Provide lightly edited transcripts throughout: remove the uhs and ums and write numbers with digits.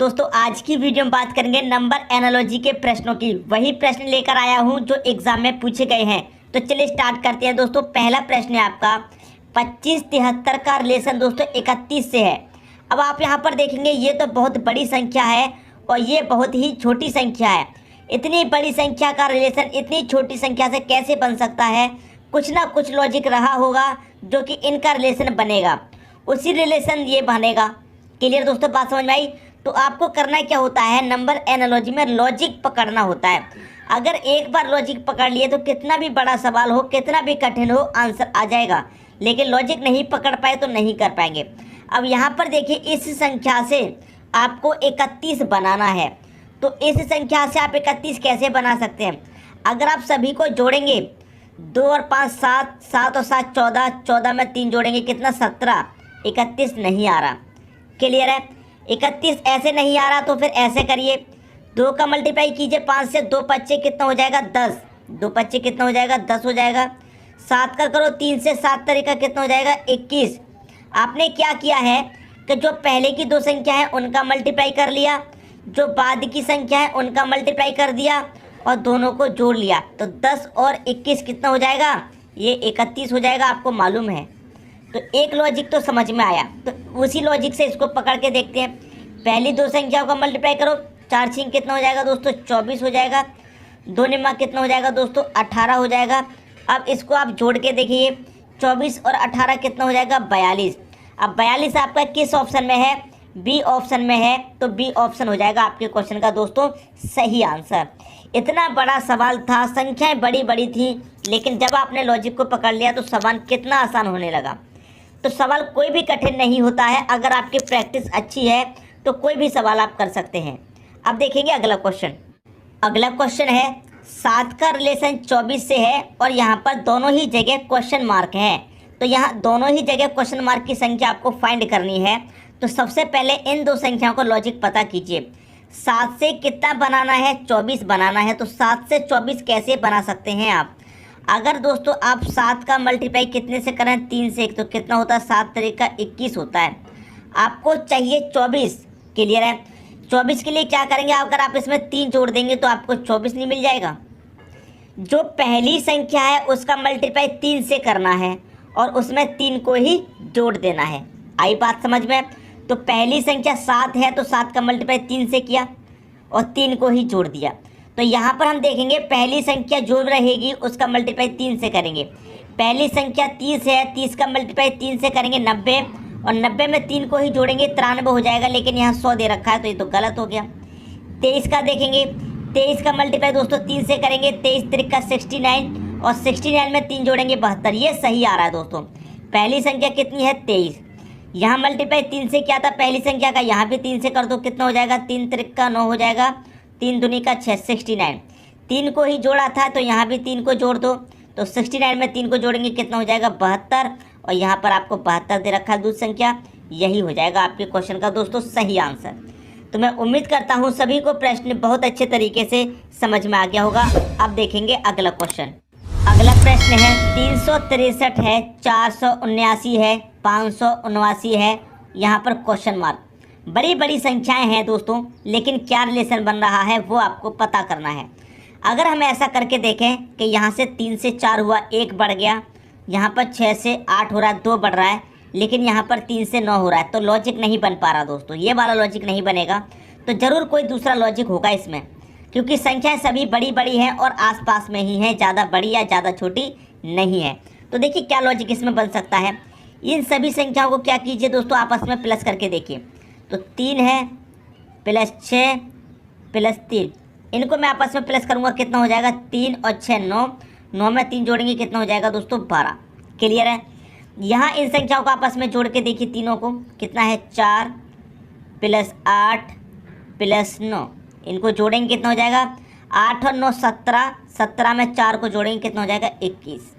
दोस्तों आज की वीडियो में बात करेंगे नंबर एनालॉजी के प्रश्नों की। वही प्रश्न लेकर आया हूं जो एग्जाम में पूछे गए हैं। तो चलिए स्टार्ट करते हैं दोस्तों। पहला प्रश्न है आपका 2573 का रिलेशन दोस्तों 31 से है। अब आप यहां पर देखेंगे ये तो बहुत बड़ी संख्या है और ये बहुत ही छोटी संख्या है। इतनी बड़ी संख्या का रिलेशन इतनी छोटी संख्या से कैसे बन सकता है? कुछ ना कुछ लॉजिक रहा होगा जो कि इनका रिलेशन बनेगा, उसी रिलेशन ये बनेगा। क्लियर दोस्तों, बात समझ में आई? तो आपको करना क्या होता है, नंबर एनालॉजी में लॉजिक पकड़ना होता है। अगर एक बार लॉजिक पकड़ लिए तो कितना भी बड़ा सवाल हो, कितना भी कठिन हो, आंसर आ जाएगा। लेकिन लॉजिक नहीं पकड़ पाए तो नहीं कर पाएंगे। अब यहाँ पर देखिए, इस संख्या से आपको 31 बनाना है। तो इस संख्या से आप 31 कैसे बना सकते हैं? अगर आप सभी को जोड़ेंगे, 2 और 5 7, 7 और 7 14, 14 में 3 जोड़ेंगे कितना 17, 31 नहीं आ रहा। क्लियर है? 31 ऐसे नहीं आ रहा तो फिर ऐसे करिए, 2 का मल्टीप्लाई कीजिए 5 से, 2 पच्चे कितना हो जाएगा 10, 2 पच्चे कितना हो जाएगा 10 हो जाएगा। 7 का करो 3 से, 7 तरीका कितना हो जाएगा 21। आपने क्या किया है कि जो पहले की 2 संख्या है उनका मल्टीप्लाई कर लिया, जो बाद की संख्या है उनका मल्टीप्लाई कर दिया और दोनों को जोड़ लिया। तो 10 और 21 कितना हो जाएगा? ये 31 हो जाएगा। आपको मालूम है। तो एक लॉजिक तो समझ में आया। तो उसी लॉजिक से इसको पकड़ के देखते हैं। पहली 2 संख्याओं का मल्टीप्लाई करो, 4 6 कितना हो जाएगा दोस्तों 24 हो जाएगा। 2 निम्मा कितना हो जाएगा दोस्तों 18 हो जाएगा। अब इसको आप जोड़ के देखिए, 24 और 18 कितना हो जाएगा 42। अब 42 आपका किस ऑप्शन में है? बी ऑप्शन में है। तो बी ऑप्शन हो जाएगा आपके क्वेश्चन का दोस्तों सही आंसर। इतना बड़ा सवाल था, संख्याएं बड़ी बड़ी थी, लेकिन जब आपने लॉजिक को पकड़ लिया तो सवाल कितना आसान होने लगा। तो सवाल कोई भी कठिन नहीं होता है। अगर आपकी प्रैक्टिस अच्छी है तो कोई भी सवाल आप कर सकते हैं। अब देखेंगे अगला क्वेश्चन। अगला क्वेश्चन है 7 का रिलेशन 24 से है और यहाँ पर दोनों ही जगह क्वेश्चन मार्क है। तो यहाँ दोनों ही जगह क्वेश्चन मार्क की संख्या आपको फाइंड करनी है। तो सबसे पहले इन 2 संख्याओं को लॉजिक पता कीजिए। 7 से कितना बनाना है? 24 बनाना है। तो 7 से 24 कैसे बना सकते हैं आप? अगर दोस्तों आप 7 का मल्टीप्लाई कितने से करें? 3 से, तो कितना होता है 7 तरीका 21 होता है। आपको चाहिए 24। क्लियर है? 24 के लिए क्या करेंगे? अगर आप इसमें 3 जोड़ देंगे तो आपको 24 नहीं मिल जाएगा। जो पहली संख्या है उसका मल्टीप्लाई 3 से करना है और उसमें 3 को ही जोड़ देना है। आई बात समझ में? तो पहली संख्या 7 है तो 7 का मल्टीप्लाई 3 से किया और 3 को ही जोड़ दिया। तो यहाँ पर हम देखेंगे पहली संख्या जो रहेगी उसका मल्टीप्लाई 3 से करेंगे। पहली संख्या 30 है, 30 का मल्टीप्लाई 3 से करेंगे 90 और 90 में 3 को ही जोड़ेंगे 93 हो जाएगा। लेकिन यहाँ 100 दे रखा है तो ये तो गलत हो गया। 23 का देखेंगे, 23 का मल्टीप्लाई दोस्तों 3 से करेंगे, 23 तरीका 69 और 69 में 3 जोड़ेंगे 72। ये सही आ रहा है दोस्तों। पहली संख्या कितनी है 23, यहाँ मल्टीप्लाई 3 से क्या था पहली संख्या का, यहाँ भी 3 से कर दो कितना हो जाएगा 3 तरीका 9 हो जाएगा, 3 दूनी का 6 69। 3 को ही जोड़ा था तो यहाँ भी 3 को जोड़ दो। तो 69 में 3 को जोड़ेंगे कितना हो जाएगा 72 और यहाँ पर आपको 72 दे रखा है दूसरी संख्या। यही हो जाएगा आपके क्वेश्चन का दोस्तों सही आंसर। तो मैं उम्मीद करता हूँ सभी को प्रश्न बहुत अच्छे तरीके से समझ में आ गया होगा। अब देखेंगे अगला क्वेश्चन। अगला प्रश्न है 363 है, 479 है, 579 है, यहाँ पर क्वेश्चन मार्क। बड़ी बड़ी संख्याएं हैं दोस्तों, लेकिन क्या रिलेशन बन रहा है वो आपको पता करना है। अगर हम ऐसा करके देखें कि यहाँ से 3 से 4 हुआ, 1 बढ़ गया, यहाँ पर 6 से 8 हो रहा है, 2 बढ़ रहा है, लेकिन यहाँ पर 3 से 9 हो रहा है। तो लॉजिक नहीं बन पा रहा दोस्तों, ये वाला लॉजिक नहीं बनेगा। तो ज़रूर कोई दूसरा लॉजिक होगा इसमें, क्योंकि संख्याएं सभी बड़ी बड़ी हैं और आसपास में ही हैं, ज़्यादा बड़ी या ज़्यादा छोटी नहीं है। तो देखिए क्या लॉजिक इसमें बन सकता है। इन सभी संख्याओं को क्या कीजिए दोस्तों, आपस में प्लस करके देखिए। तो 3 है प्लस 6 प्लस 3, इनको मैं आपस में प्लस करूँगा कितना हो जाएगा 3 और 6 9, 9 में 3 जोड़ेंगे कितना हो जाएगा दोस्तों 12। क्लियर है? यहाँ इन संख्याओं को आपस में जोड़ के देखिए, तीनों को कितना है 4 प्लस 8 प्लस 9, इनको जोड़ेंगे कितना हो जाएगा 8 और 9 17, 17 में 4 को जोड़ेंगे कितना हो जाएगा 21।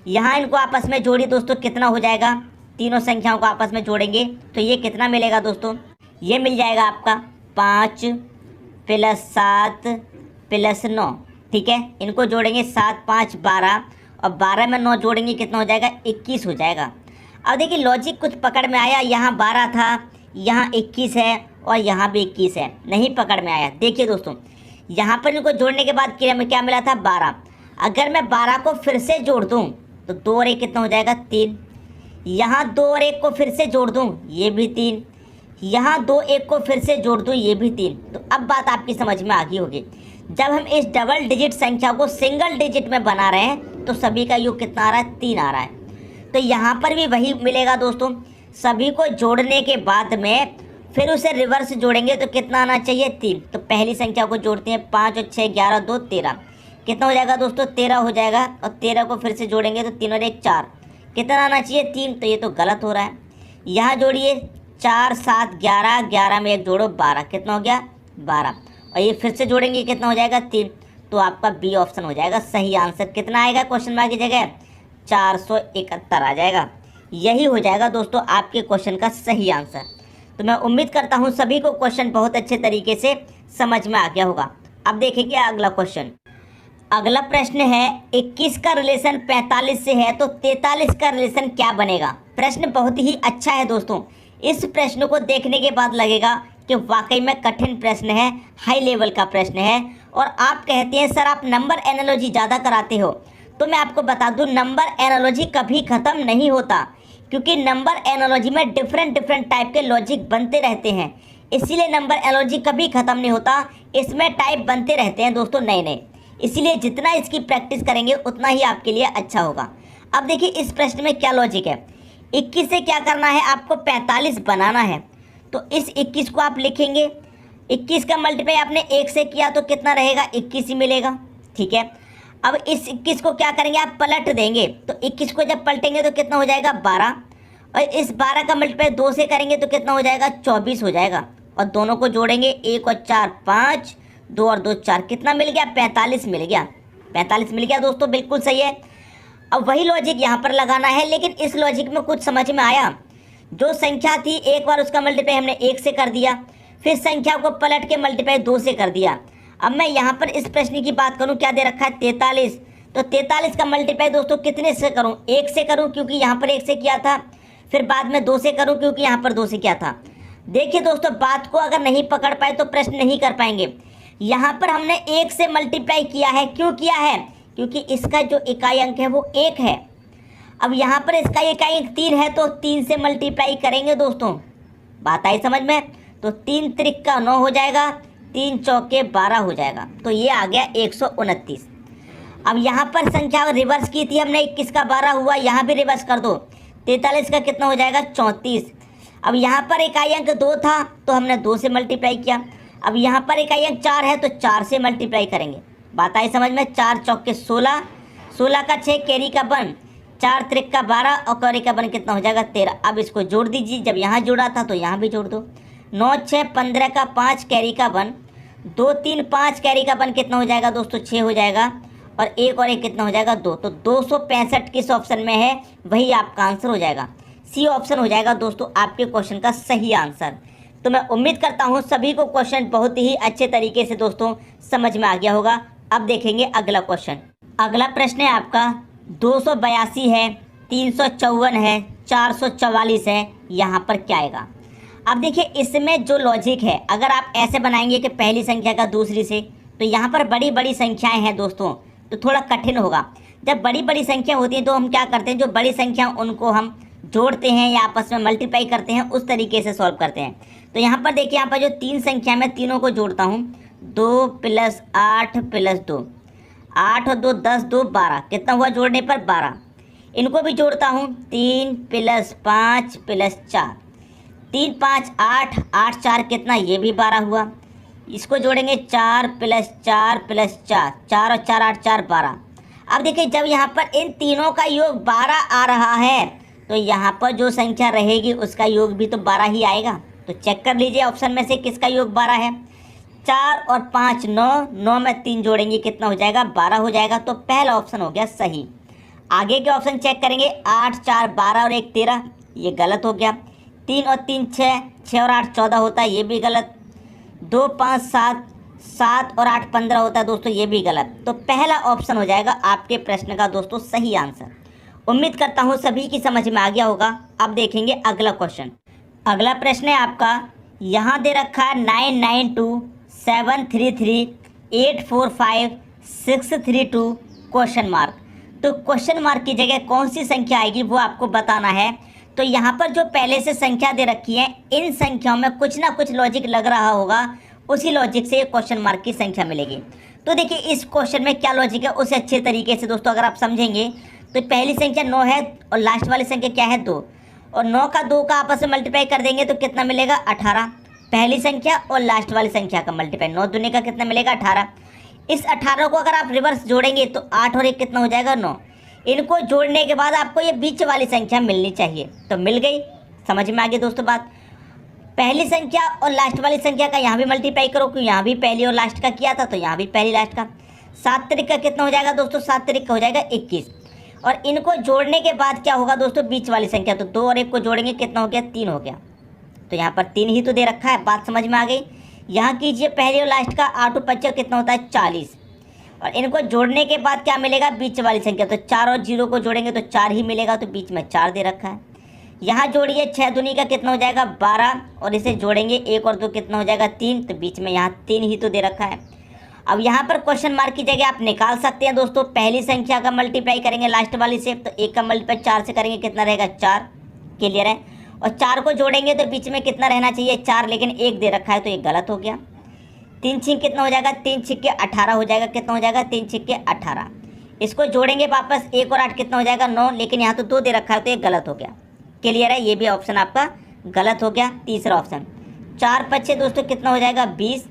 यहाँ इनको आपस में जोड़िए दोस्तों, कितना हो जाएगा, तीनों संख्याओं को आपस में जोड़ेंगे तो ये कितना मिलेगा दोस्तों, ये मिल जाएगा आपका 5 प्लस 7 प्लस 9। ठीक है, इनको जोड़ेंगे 7 5 12 और 12 में 9 जोड़ेंगे कितना हो जाएगा 21 हो जाएगा। अब देखिए लॉजिक कुछ पकड़ में आया, यहाँ 12 था, यहाँ 21 है और यहाँ भी 21 है, नहीं पकड़ में आया। देखिए दोस्तों, यहाँ पर इनको जोड़ने के बाद क्या मिला था 12। अगर मैं 12 को फिर से जोड़ दूँ तो 2 और 1 कितना हो जाएगा 3। यहाँ 2 और 1 को फिर से जोड़ दूँ, ये भी 3। यहाँ 2 1 को फिर से जोड़ दूँ, ये भी 3। तो अब बात आपकी समझ में आ गई होगी, जब हम इस डबल डिजिट संख्या को सिंगल डिजिट में बना रहे हैं तो सभी का योग कितना आ रहा है 3 आ रहा है। तो यहाँ पर भी वही मिलेगा दोस्तों, सभी को जोड़ने के बाद में फिर उसे रिवर्स जोड़ेंगे तो कितना आना चाहिए 3। तो पहली संख्या को जोड़ते हैं, 5 और 6 11 2 13, कितना हो जाएगा दोस्तों 13 हो जाएगा। और 13 को फिर से जोड़ेंगे तो 3 और 1 4, कितना आना चाहिए 3। तो ये तो गलत हो रहा है। यहाँ जोड़िए 4 7 11, 11 में 1 जोड़ो 12, कितना हो गया 12। और ये फिर से जोड़ेंगे कितना हो जाएगा 3। तो आपका बी ऑप्शन हो जाएगा सही आंसर। कितना आएगा क्वेश्चन मार्क की जगह 471 आ जाएगा। यही हो जाएगा दोस्तों आपके क्वेश्चन का सही आंसर। तो मैं उम्मीद करता हूँ सभी को क्वेश्चन बहुत अच्छे तरीके से समझ में आ गया होगा। अब देखेंगे अगला क्वेश्चन। अगला प्रश्न है 21 का रिलेशन 45 से है तो 43 का रिलेशन क्या बनेगा। प्रश्न बहुत ही अच्छा है दोस्तों। इस प्रश्न को देखने के बाद लगेगा कि वाकई में कठिन प्रश्न है, हाई लेवल का प्रश्न है। और आप कहते हैं सर आप नंबर एनालॉजी ज़्यादा कराते हो, तो मैं आपको बता दूं नंबर एनालॉजी कभी ख़त्म नहीं होता, क्योंकि नंबर एनालॉजी में डिफरेंट टाइप के लॉजिक बनते रहते हैं। इसीलिए नंबर एनालॉजी कभी ख़त्म नहीं होता, इसमें टाइप बनते रहते हैं दोस्तों नए नए। इसीलिए जितना इसकी प्रैक्टिस करेंगे उतना ही आपके लिए अच्छा होगा। अब देखिए इस प्रश्न में क्या लॉजिक है। 21 से क्या करना है, आपको 45 बनाना है। तो इस 21 को आप लिखेंगे, 21 का मल्टीप्लाई आपने 1 से किया तो कितना रहेगा 21 ही मिलेगा, ठीक है। अब इस 21 को क्या करेंगे, आप पलट देंगे। तो 21 को जब पलटेंगे तो कितना हो जाएगा 12। और इस 12 का मल्टीप्लाई 2 से करेंगे तो कितना हो जाएगा 24 हो जाएगा। और दोनों को जोड़ेंगे 1 और 4 5, 2 और 2 4, कितना मिल गया 45 मिल गया। 45 मिल गया दोस्तों, बिल्कुल सही है। अब वही लॉजिक यहाँ पर लगाना है, लेकिन इस लॉजिक में कुछ समझ में आया। जो संख्या थी एक बार उसका मल्टीप्लाई हमने 1 से कर दिया, फिर संख्या को पलट के मल्टीप्लाई 2 से कर दिया। अब मैं यहाँ पर इस प्रश्न की बात करूँ, क्या दे रखा है 43। तो 43 का मल्टीप्लाई दोस्तों कितने से करूँ, 1 से करूँ क्योंकि यहाँ पर 1 से किया था, फिर बाद में 2 से करूँ क्योंकि यहाँ पर 2 से किया था। देखिए दोस्तों, बात को अगर नहीं पकड़ पाए तो प्रश्न नहीं कर पाएंगे। यहाँ पर हमने 1 से मल्टीप्लाई किया है, क्यों किया है, क्योंकि इसका जो इकाई अंक है वो 1 है। अब यहाँ पर इसका इकाई अंक 3 है तो 3 से मल्टीप्लाई करेंगे दोस्तों। बात आई समझ में। तो 3 त्रिक 9 हो जाएगा, 3 चौके 12 हो जाएगा। तो ये आ गया 129। अब यहाँ पर संख्या रिवर्स की थी हमने, 21 का 12 हुआ, यहाँ भी रिवर्स कर दो, 43 का कितना हो जाएगा 34। अब यहाँ पर इकाई अंक 2 था तो हमने 2 से मल्टीप्लाई किया। अब यहाँ पर इकाई अंक 4 है तो 4 से मल्टीप्लाई करेंगे। बात आई समझ में। 4 चौके 16, 16 का 6 कैरी का बन, 4 त्रिक 12 और कैरी का बन कितना हो जाएगा 13। अब इसको जोड़ दीजिए, जब यहाँ जोड़ा था तो यहाँ भी जोड़ दो। 9 6 15 का 5 कैरी का बन, 2 3 5 कैरी का बन कितना हो जाएगा दोस्तों 6 हो जाएगा। और 1 और 1 कितना हो जाएगा 2। तो 265 किस ऑप्शन में है, वही आपका आंसर हो जाएगा। सी ऑप्शन हो जाएगा दोस्तों आपके क्वेश्चन का सही आंसर। तो मैं उम्मीद करता हूँ सभी को क्वेश्चन बहुत ही अच्छे तरीके से दोस्तों समझ में आ गया होगा। अब देखेंगे अगला क्वेश्चन। अगला प्रश्न है आपका 282 है, 354 है, 444 है, यहाँ पर क्या आएगा। अब देखिए इसमें जो लॉजिक है, अगर आप ऐसे बनाएंगे कि पहली संख्या का दूसरी से, तो यहाँ पर बड़ी बड़ी संख्याएं हैं दोस्तों, तो थोड़ा कठिन होगा। जब बड़ी बड़ी संख्या होती है तो हम क्या करते हैं, जो बड़ी संख्या उनको हम जोड़ते हैं या आपस में मल्टीप्लाई करते हैं, उस तरीके से सॉल्व करते हैं। तो यहाँ पर देखिए, यहाँ पर जो 3 संख्या मैं तीनों को जोड़ता हूँ, 2 + 8 + 2, 8 और 2 10, 2 12, कितना हुआ जोड़ने पर 12। इनको भी जोड़ता हूँ, 3 + 5 + 4, 3 5 8, 8 4 कितना, ये भी 12 हुआ। इसको जोड़ेंगे 4 + 4 + 4, 4 और 4 8 4 12। अब देखिए जब यहाँ पर इन तीनों का योग 12 आ रहा है तो यहाँ पर जो संख्या रहेगी उसका योग भी तो 12 ही आएगा। तो चेक कर लीजिए ऑप्शन में से किसका योग 12 है। 4 और 5 9, 9 में 3 जोड़ेंगे कितना हो जाएगा 12 हो जाएगा। तो पहला ऑप्शन हो गया सही। आगे के ऑप्शन चेक करेंगे, 8 4 12 और 1 13, ये गलत हो गया। 3 और 3 6, 6 और 8 14 होता है, ये भी गलत। 2 5 7, 7 और 8 15 होता है दोस्तों, ये भी गलत। तो पहला ऑप्शन हो जाएगा आपके प्रश्न का दोस्तों सही आंसर। उम्मीद करता हूँ सभी की समझ में आ गया होगा। अब देखेंगे अगला क्वेश्चन। अगला प्रश्न है आपका यहाँ दे रखा है 992733845632 क्वेश्चन मार्क। तो क्वेश्चन मार्क की जगह कौन सी संख्या आएगी वो आपको बताना है। तो यहाँ पर जो पहले से संख्या दे रखी है, इन संख्याओं में कुछ ना कुछ लॉजिक लग रहा होगा, उसी लॉजिक से ये क्वेश्चन मार्क की संख्या मिलेगी। तो देखिए इस क्वेश्चन में क्या लॉजिक है उसे अच्छे तरीके से दोस्तों अगर आप समझेंगे तो पहली संख्या 9 है और लास्ट वाली संख्या क्या है 2, और 9 का 2 का आपस में मल्टीप्लाई कर देंगे तो कितना मिलेगा 18। पहली संख्या और लास्ट वाली संख्या का मल्टीप्लाई 9 दूनी का कितना मिलेगा 18। इस 18 को अगर आप रिवर्स जोड़ेंगे तो 8 और 1 कितना हो जाएगा 9। इनको जोड़ने के बाद आपको ये बीच वाली संख्या मिलनी चाहिए, तो मिल गई। समझ में आ गई दोस्तों बात। पहली संख्या और लास्ट वाली संख्या का यहाँ भी मल्टीप्लाई करो, क्योंकि यहाँ भी पहली और लास्ट का किया था तो यहाँ भी पहली लास्ट का। 7 तारीख का कितना हो जाएगा दोस्तों, 7 तारीख का हो जाएगा 21। और इनको जोड़ने के बाद क्या होगा दोस्तों, बीच वाली संख्या, तो 2 और 1 को जोड़ेंगे कितना हो गया 3 हो गया। तो यहाँ पर 3 ही तो दे रखा है, बात समझ में आ गई। यहाँ कीजिए पहली और लास्ट का 8 और 5 कितना होता है 40, और इनको जोड़ने के बाद क्या मिलेगा बीच वाली संख्या, तो 4 और 0 को जोड़ेंगे तो 4 ही मिलेगा, तो बीच में 4 दे रखा है। यहाँ जोड़िए 6 दूनी का कितना हो जाएगा 12, और इसे जोड़ेंगे 1 और 2 कितना हो जाएगा 3, तो बीच में यहाँ 3 ही तो दे रखा है। अब यहाँ पर क्वेश्चन मार्क की जगह आप निकाल सकते हैं दोस्तों, पहली संख्या का मल्टीप्लाई करेंगे लास्ट वाली से, तो 1 का मल्टीप्लाई 4 से करेंगे कितना रहेगा 4, क्लियर है। और 4 को जोड़ेंगे तो बीच में कितना रहना चाहिए 4, लेकिन 1 दे रखा है तो ये गलत हो गया। 3 छिक कितना हो जाएगा 3 छिक्के 18 हो जाएगा, कितना हो जाएगा 3 छिक्के 18। इसको जोड़ेंगे वापस 1 और 8 कितना हो जाएगा 9, लेकिन यहाँ तो 2 दे रखा है तो ये गलत हो गया, क्लियर है। ये भी ऑप्शन आपका गलत हो गया। तीसरा ऑप्शन 4 5 दोस्तों कितना हो जाएगा 20,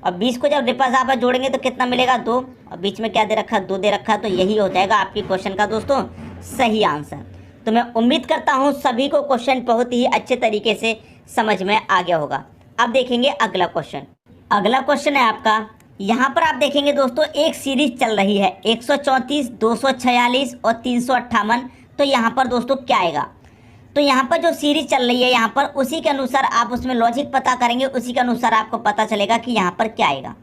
और 20 को जब रिवर्स आप जोड़ेंगे तो कितना मिलेगा 2, और बीच में क्या दे रखा है 2 दे रखा है, तो यही हो जाएगा आपकी क्वेश्चन का दोस्तों सही आंसर। तो मैं उम्मीद करता हूँ सभी को क्वेश्चन बहुत ही अच्छे तरीके से समझ में आ गया होगा। अब देखेंगे अगला क्वेश्चन। अगला क्वेश्चन है आपका, यहाँ पर आप देखेंगे दोस्तों एक सीरीज चल रही है 134, 246 और 358। तो यहाँ पर दोस्तों क्या आएगा, तो यहाँ पर जो सीरीज चल रही है यहाँ पर उसी के अनुसार आप उसमें लॉजिक पता करेंगे, उसी के अनुसार आपको पता चलेगा कि यहाँ पर क्या आएगा।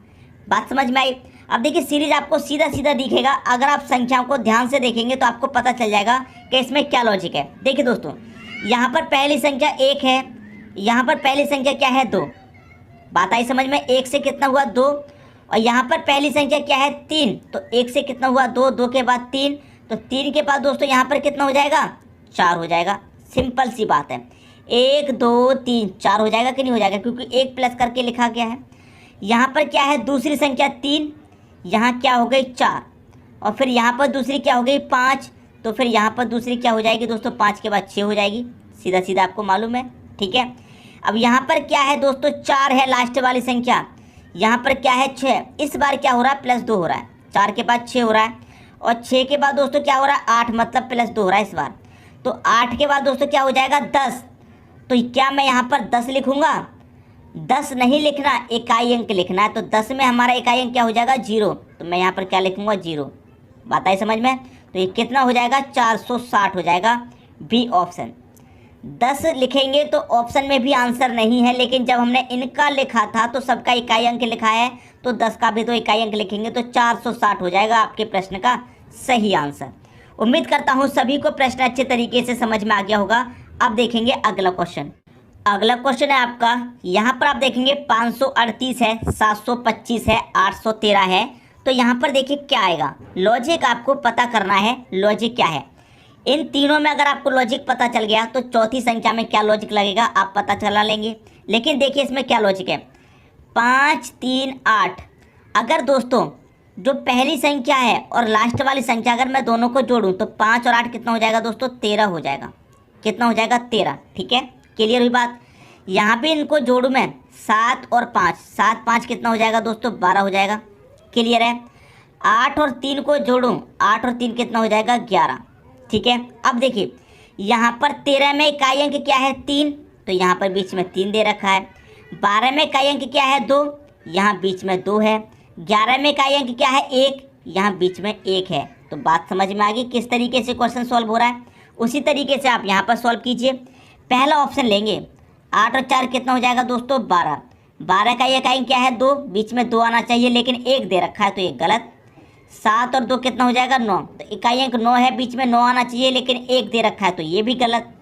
बात समझ में आई। अब देखिए सीरीज आपको सीधा सीधा दिखेगा, अगर आप संख्याओं को ध्यान से देखेंगे तो आपको पता चल जाएगा कि इसमें क्या लॉजिक है। देखिए दोस्तों यहाँ पर पहली संख्या 1 है, यहाँ पर पहली संख्या क्या है 2, बात आई समझ में। 1 से कितना हुआ 2, और यहाँ पर पहली संख्या क्या है 3, तो 1 से कितना हुआ 2, 2 के बाद 3, तो 3 के बाद दोस्तों यहाँ पर कितना हो जाएगा 4 हो जाएगा। सिंपल सी बात है, 1 2 3 4 हो जाएगा कि नहीं हो जाएगा, क्योंकि 1 प्लस करके लिखा गया है। यहाँ पर क्या है दूसरी संख्या 3, यहाँ क्या हो गई 4, और फिर यहाँ पर दूसरी क्या हो गई 5, तो फिर यहाँ पर दूसरी क्या हो जाएगी दोस्तों 5 के बाद 6 हो जाएगी, सीधा सीधा आपको मालूम है, ठीक है। अब यहाँ पर क्या है दोस्तों 4 है लास्ट वाली संख्या, यहाँ पर क्या है 6, इस बार क्या हो रहा है +2 हो रहा है, 4 के बाद 6 हो रहा है, और 6 के बाद दोस्तों क्या हो रहा है 8, मतलब +2 हो रहा है इस बार। तो 8 के बाद दोस्तों क्या हो जाएगा 10, तो क्या मैं यहाँ पर 10 लिखूँगा, 10 नहीं लिखना, इकाई अंक लिखना है। तो 10 में हमारा इकाई अंक क्या हो जाएगा 0, तो मैं यहाँ पर क्या लिखूँगा 0। बात आई समझ में। तो ये कितना हो जाएगा 460 हो जाएगा, बी ऑप्शन। 10 लिखेंगे तो ऑप्शन में भी आंसर नहीं है, लेकिन जब हमने इनका लिखा था तो सबका इकाई अंक लिखा है, तो 10 का भी तो इकाई अंक लिखेंगे तो 460 हो जाएगा आपके प्रश्न का सही आंसर। उम्मीद करता हूँ सभी को प्रश्न अच्छे तरीके से समझ में आ गया होगा। अब देखेंगे अगला क्वेश्चन। अगला क्वेश्चन है आपका, यहाँ पर आप देखेंगे 538 है, 725 है, 813 है। तो यहाँ पर देखिए क्या आएगा, लॉजिक आपको पता करना है, लॉजिक क्या है। इन तीनों में अगर आपको लॉजिक पता चल गया तो चौथी संख्या में क्या लॉजिक लगेगा आप पता चला लेंगे। लेकिन देखिए इसमें क्या लॉजिक है, 5 3 8। अगर दोस्तों जो पहली संख्या है और लास्ट वाली संख्या अगर मैं दोनों को जोड़ूं तो 5 और 8 कितना हो जाएगा दोस्तों 13 हो जाएगा। कितना हो जाएगा 13, ठीक है, क्लियर हुई बात। यहाँ भी इनको जोड़ूं मैं 7 और 5, 7 5 कितना हो जाएगा दोस्तों 12 हो जाएगा, क्लियर है। 8 और 3 को जोड़ूं, 8 और 3 कितना हो जाएगा 11, ठीक है। अब देखिए यहाँ पर 13 में इकाई अंक क्या है 3, तो यहाँ पर बीच में 3 दे रखा है। 12 में इकाई अंक क्या है 2, यहाँ बीच में 2 है। 11 में इकाई अंक क्या है 1, यहाँ बीच में 1 है। तो बात समझ में आ गई किस तरीके से क्वेश्चन सॉल्व हो रहा है, उसी तरीके से आप यहाँ पर सॉल्व कीजिए। पहला ऑप्शन लेंगे, 8 और 4 कितना हो जाएगा दोस्तों 12। 12 का इकाई अंक क्या है 2, बीच में 2 आना चाहिए लेकिन 1 दे रखा है तो ये गलत। 7 और 2 कितना हो जाएगा 9, तो इकाई अंक 9 है, बीच में 9 आना चाहिए लेकिन 1 दे रखा है तो ये भी गलत।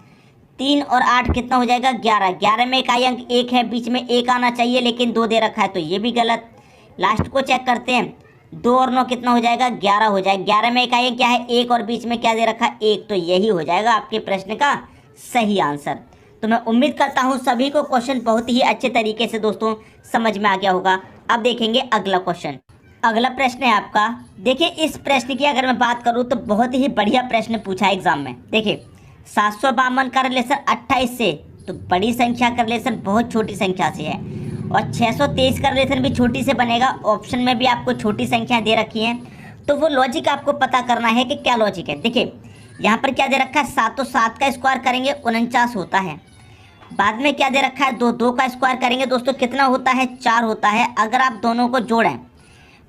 3 और 8 कितना हो जाएगा 11। 11 में इकाई अंक 1 है, बीच में 1 आना चाहिए लेकिन 2 दे रखा है तो ये भी गलत। लास्ट को चेक करते हैं, 2 और 9 कितना हो जाएगा 11 हो जाएगा। 11 में इकाई क्या है 1 और बीच में क्या दे रखा है 1, तो यही हो जाएगा आपके प्रश्न का सही आंसर। तो मैं उम्मीद करता हूँ सभी को क्वेश्चन बहुत ही अच्छे तरीके से दोस्तों समझ में आ गया होगा। अब देखेंगे अगला क्वेश्चन। अगला प्रश्न है आपका, देखिए इस प्रश्न की अगर मैं बात करूँ तो बहुत ही बढ़िया प्रश्न पूछा है एग्जाम में। देखिए 752 का रिलेशन 28 से, तो बड़ी संख्या का रिलेशन बहुत छोटी संख्या से है, और 623 का रिलेशन भी छोटी से बनेगा। ऑप्शन में भी आपको छोटी संख्या दे रखी हैं, तो वो लॉजिक आपको पता करना है कि क्या लॉजिक है। देखिए यहाँ पर क्या दे रखा है 7, तो 7 का स्क्वायर करेंगे 49 होता है। बाद में क्या दे रखा है 2, 2 का स्क्वायर करेंगे दोस्तों कितना होता है 4 होता है। अगर आप दोनों को जोड़ें,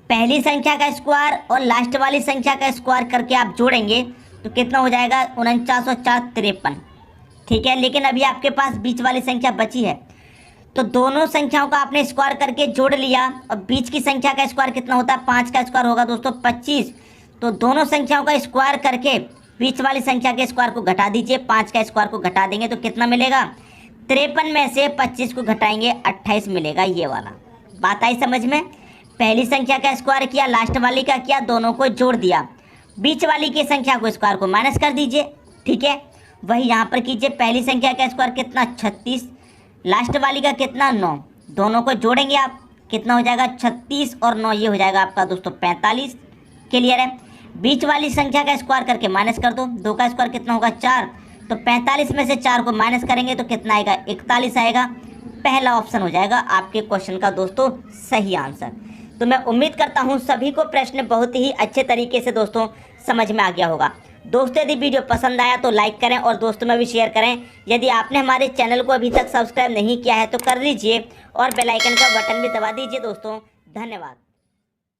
पहली संख्या का स्क्वायर और लास्ट वाली संख्या का स्क्वायर करके आप जोड़ेंगे तो कितना हो जाएगा 49 और 4 53। ठीक है, लेकिन अभी आपके पास बीच वाली संख्या बची है, तो दोनों संख्याओं का आपने स्क्वायर करके जोड़ लिया, और बीच की संख्या का स्क्वायर कितना होता है 5 का स्क्वायर होगा दोस्तों 25। तो दोनों संख्याओं का स्क्वायर करके बीच वाली संख्या के स्क्वायर को घटा दीजिए, 5 का स्क्वायर को घटा देंगे तो कितना मिलेगा 53 में से 25 को घटाएंगे 28 मिलेगा। ये वाला बात आई समझ में। पहली संख्या का स्क्वायर किया, लास्ट वाली का किया, दोनों को जोड़ दिया, बीच वाली की संख्या को स्क्वायर को माइनस कर दीजिए। ठीक है, वही यहाँ पर कीजिए, पहली संख्या का स्क्वायर कितना 36, लास्ट वाली का कितना 9, दोनों को जोड़ेंगे आप कितना हो जाएगा 36 और 9, ये हो जाएगा आपका दोस्तों 45। क्लियर है, बीच वाली संख्या का स्क्वायर करके माइनस कर दो, 2 का स्क्वायर कितना होगा 4, तो 45 में से 4 को माइनस करेंगे तो कितना आएगा 41 आएगा। पहला ऑप्शन हो जाएगा आपके क्वेश्चन का दोस्तों सही आंसर। तो मैं उम्मीद करता हूँ सभी को प्रश्न बहुत ही अच्छे तरीके से दोस्तों समझ में आ गया होगा। दोस्तों यदि वीडियो पसंद आया तो लाइक करें और दोस्तों में भी शेयर करें। यदि आपने हमारे चैनल को अभी तक सब्सक्राइब नहीं किया है तो कर लीजिए और बेल आइकन का बटन भी दबा दीजिए दोस्तों। धन्यवाद।